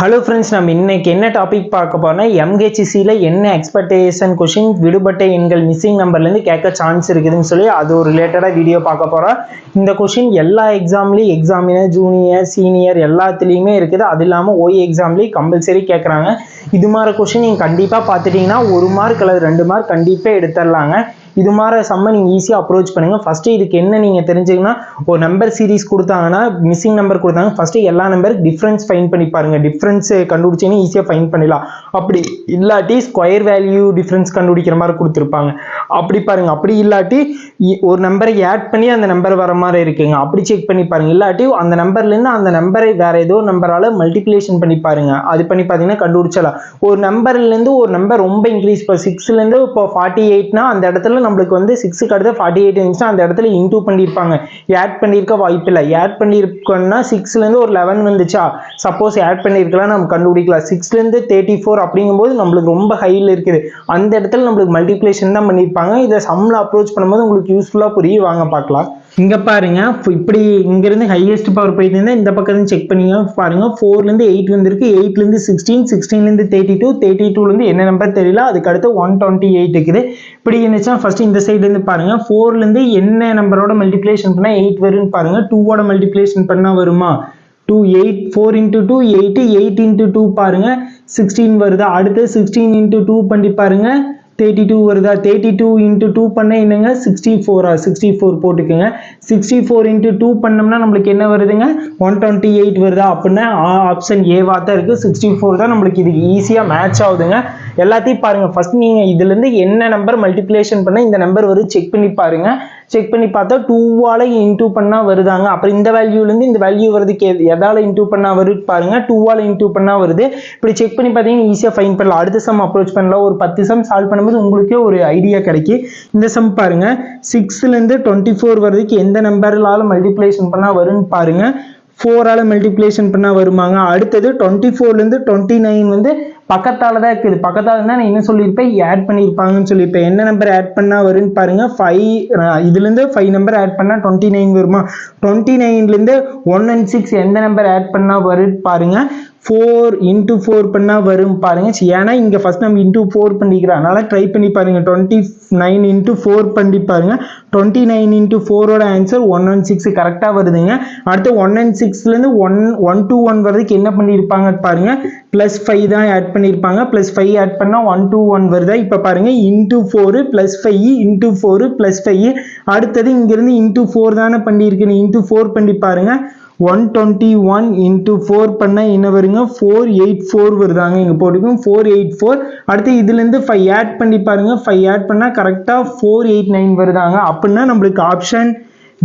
Hello friends, நம்ம இன்னைக்கு என்ன டாபிக் பார்க்க போறோம்னா எம்ஹெச்சிசியில் என்ன எக்ஸ்பெக்டேஷன் கொஷின் விடுபட்ட எண்கள் மிஸ்ஸிங் நம்பர்லேருந்து கேட்க சான்ஸ் இருக்குதுன்னு சொல்லி அது ஒரு ரிலேட்டடாக வீடியோ பார்க்க போகிறோம். இந்த கொஷின் எல்லா எக்ஸாம்லேயும் எக்ஸாமினர் ஜூனியர் சீனியர் எல்லாத்துலேயுமே இருக்குது. அது இல்லாமல் ஓய் எக்ஸாம்லேயும் கம்பல்சரி கேட்குறாங்க. இது மாதிரி கொஷின் நீங்கள் கண்டிப்பாக பார்த்துட்டிங்கன்னா 1 மார்க் அல்லது 2 மார்க் கண்டிப்பாக எடுத்துடலாங்க. இது மாதிரி செம்ம நீங்கள் ஈஸியாக அப்ரோச் பண்ணுங்கள். ஃபஸ்ட்டு இதுக்கு என்ன நீங்கள் தெரிஞ்சுக்கன்னா, ஒரு நம்பர் சீரிஸ் கொடுத்தாங்கன்னா மிஸ்ஸிங் நம்பர் கொடுத்தாங்க, ஃபஸ்ட்டு எல்லா நம்பருக்கு டிஃப்ரென்ஸ் ஃபைன் பண்ணி பாருங்கள். டிஃப்ரென்ஸ் கண்டுபிடிச்சிங்கன்னா ஈஸியாக ஃபைன் பண்ணிடலாம். அப்படி இல்லாட்டி ஸ்கொயர் வேல்யூ டிஃப்ரென்ஸ் கண்டுபிடிக்கிற மாதிரி கொடுத்துருப்பாங்க, அப்படி பாருங்கள். அப்படி இல்லாட்டி ஒரு நம்பரை ஆட் பண்ணி அந்த நம்பர் வர மாதிரி இருக்குங்க, அப்படி செக் பண்ணி பாருங்கள். இல்லாட்டி அந்த நம்பர்லேருந்து அந்த நம்பரை வேறு ஏதோ நம்பரால் மல்டிப்ளிகேஷன் பண்ணி பாருங்கள். அது பண்ணி பார்த்தீங்கன்னா கண்டுபிடிச்சலாம். ஒரு நம்பர்லேருந்து ஒரு நம்பர் ரொம்ப இன்க்ரீஸ், இப்போ 6லேருந்து இப்போ 48னா அந்த இடத்துல நம்மளுக்கு வந்து 6க்கு அடுத்து 48 இருந்துச்சுன்னா அந்த இடத்துல இன்டூ பண்ணியிருப்பாங்க. ஆட் பண்ணியிருக்க வாய்ப்பு இல்லை. ஆட் பண்ணியிருக்கோன்னா 6லேருந்து ஒரு 11 வந்துச்சா, சப்போஸ் ஆட் பண்ணியிருக்கலாம், நம்ம கண்டுபிடிக்கலாம். 6லேருந்து 34 அப்படிங்கும்போது நம்மளுக்கு ரொம்ப ஹையில் இருக்குது. அந்த இடத்துல நம்மளுக்கு மல்டிப்ளிகேஷன் தான் பண்ணியிருப்பாங்க. இதை சம்மில் அப்ரோச் பண்ணும்போது உங்களுக்கு யூஸ்ஃபுல்லாக புரியும். வாங்க பார்க்கலாம். இங்கே பாருங்க, இப்படி இங்கேருந்து ஹையஸ்ட் பவர் போயிட்டு இருந்தால் இந்த பக்கம் செக் பண்ணிங்க பாருங்க. 4லேருந்து 8 வந்திருக்கு, 8லேருந்து 16, 16லேருந்து 32, 32லேருந்து என்ன நம்பர் தெரியல, அதுக்கு அடுத்து 128 இருக்குது. இப்படி இருந்துச்சுன்னா ஃபர்ஸ்ட் இந்த சைட்லேருந்து பாருங்க. 4லேருந்து என்ன நம்பரோட மல்டிப்ளிகேஷன் பண்ணால் 8 வரும்னு பாருங்க. 2ஓட மல்டிப்ளிகேஷன் பண்ணால் வருமா? 2 8 4 into 2 8 8 into 2 பாருங்க 16 வருதா. அடுத்து 16 into 2 பண்ணி பாருங்க 32 வருதா. 32 into 2 பண்ண என்னங்க 64 64 போட்டுக்குங்க. 64 into 2 பண்ணோம்னா நம்மளுக்கு என்ன வருதுங்க 128 வருதா. அப்படின்னா ஆப்ஷன் ஏவா தான் இருக்குது. 64 தான் நம்மளுக்கு இது ஈஸியாக மேட்ச் ஆகுதுங்க. எல்லாத்தையும் பாருங்கள். ஃபர்ஸ்ட் நீங்கள் இதுலேருந்து என்ன நம்பர் மல்டிப்ளிகேஷன் பண்ண இந்த நம்பர் வருது செக் பண்ணி பாருங்கள். செக் பண்ணி பார்த்தா 2ஆல் இன்டூ பண்ணால் வருதாங்க. அப்புறம் இந்த வேல்யூலேருந்து இந்த வேல்யூ வருதுக்கு எதால் இன்டூ பண்ணால் வருது பாருங்கள். 2ஆல் இன்டூ பண்ணால் வருது. இப்படி செக் பண்ணி பார்த்தீங்கன்னா ஈஸியாக ஃபைன் பண்ணலாம். அடுத்த சம் அப்ரோச் பண்ணலாம். ஒரு 10 சம் சால்வ் பண்ணும்போது உங்களுக்கே ஒரு ஐடியா கிடைக்கும். இந்த சம் பாருங்கள். 6லேருந்து 24 வருதுக்கு எந்த நம்பரால் மல்டிப்ளிகேஷன் பண்ணால் வரும்னு பாருங்கள். 4ஆல் மல்டிப்ளிகேஷன் பண்ணால் வருமாங்க. அடுத்தது 24லேருந்து 29 வந்து பக்கத்தால் தான் இருக்குது. பக்கத்தால் தான் நான் என்ன சொல்லியிருப்பேன், ஆட் பண்ணியிருப்பாங்கன்னு சொல்லியிருப்பேன். என்ன நம்பர் ஆட் பண்ணால் வரும்னு பாருங்கள். 5 இதுலேருந்து 5 நம்பர் ஆட் பண்ணால் 29 வருமா. 29லேருந்து 1 and 6 எந்த நம்பர் ஆட் பண்ணால் வரும்னு பாருங்கள். 4 into 4 பண்ணால் வரும் பாருங்க. ஏன்னா இங்கே ஃபர்ஸ்ட் நம்ம into 4 பண்ணிக்கிறோம், அதனால ட்ரை பண்ணி பாருங்க. 29 into 4 பண்ணி பாருங்க. 29 into 4ஓட ஆன்சர் 116 கரெக்டாக வருதுங்க. அடுத்து 1 and 6லேருந்து 1 to 1 வர்றதுக்கு என்ன பண்ணியிருப்பாங்க பாருங்க, +5 தான் ஆட் பண்ணியிருப்பாங்க. +5 ஆட் பண்ணால் 1 to 1 வருதா. இப்போ பாருங்க into 4 +5 into 4 +5. அடுத்தது இங்கிருந்து into 4 தானே பண்ணியிருக்கு, into 4 பண்ணி பாருங்க. 121 into 4 பண்ண என்ன வருங்க 484 வருதாங்க. இங்க போட்டுக்கும் 484. அடுத்து இதுலேருந்து 5 ஆட் பண்ணி பாருங்க. 5 ஆட் பண்ணால் கரெக்டாக 489 வருதாங்க. அப்படின்னா நம்மளுக்கு ஆப்ஷன்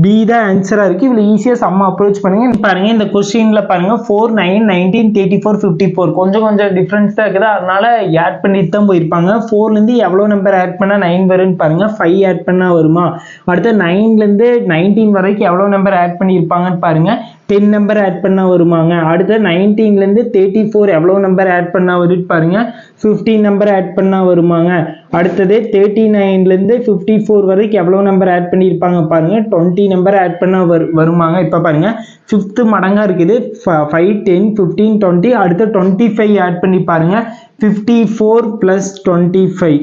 பி தான் ஆன்சராக இருக்குது. இவ்வளோ ஈஸியாக செம்ம அப்ரோச் பண்ணுங்க. பாருங்க இந்த கொஸ்டினில் பாருங்க 4 9 19 34 54 கொஞ்சம் டிஃப்ரென்ஸ் தான் இருக்குது. அதனால ஆட் பண்ணிட்டு தான் போயிருப்பாங்க. 4லேருந்து எவ்வளோ நம்பர் ஆட் பண்ணால் 9 வரும்னு பாருங்க. 5 ஆட் பண்ணால் வருமா. அடுத்து 9லேருந்து 19 வரைக்கும் எவ்வளோ நம்பர் ஆட் பண்ணியிருப்பாங்கன்னு பாருங்க. 10 நம்பர் ஆட் பண்ணால் வருமாங்க. அடுத்து 19லேருந்து 34 எவ்வளோ நம்பர் ஆட் பண்ணால் வருது பாருங்க. 15 நம்பர் ஆட் பண்ணால் வருமாங்க. அடுத்தது 39லேருந்து 54 வரைக்கும் எவ்வளோ நம்பர் ஆட் பண்ணியிருப்பாங்க பாருங்க. 20 நம்பர் ஆட் பண்ணால் வருமாங்க. இப்போ பாருங்க 5th மடங்காக இருக்குது. 5 10 15 20. அடுத்து 25 ஆட் பண்ணி பாருங்க. 54 + 25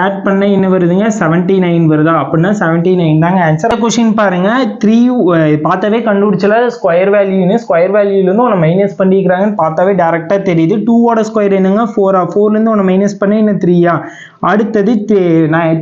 ஆட் பண்ண என்ன வருதுங்க 79 வருதா. அப்படின்னா 79 தாங்க ஆன்சர். கொஸ்டின் பாருங்க 3 பார்த்தாவே கண்டுபிடிச்சல ஸ்கொயர் வேல்யூன்னு. ஸ்கொயர் வேல்யூலேருந்து ஒன்று மைனஸ் பண்ணிக்கிறாங்கன்னு பார்த்தாவே டேரெக்டாக தெரியுது. 2ஓட ஸ்கொயர் என்னங்க 4 4லேருந்து ஒன்று மைனஸ் பண்ண என்ன 3 அடுத்தது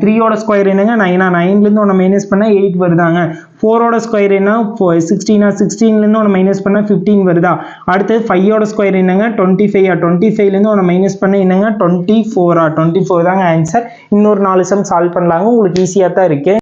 3ஓட ஸ்கொயர் என்னங்க 9 9லேருந்து ஒன்று மைனஸ் பண்ணால் 8 வருதாங்க. 4ஓட ஸ்கொயர் என்ன 16 16லேருந்து ஒன்று மைனஸ் பண்ணால் 15 வருதா. அடுத்தது 5ஓட ஸ்கொயர் என்னங்க 25 25லேருந்து ஒன்று மைனஸ் பண்ண என்னங்க 24 24 தாங்க ஆன்சர். இன்னொரு 4 சம் சால்வ் பண்ணலாங்க. உங்களுக்கு ஈஸியாக தான் இருக்குது.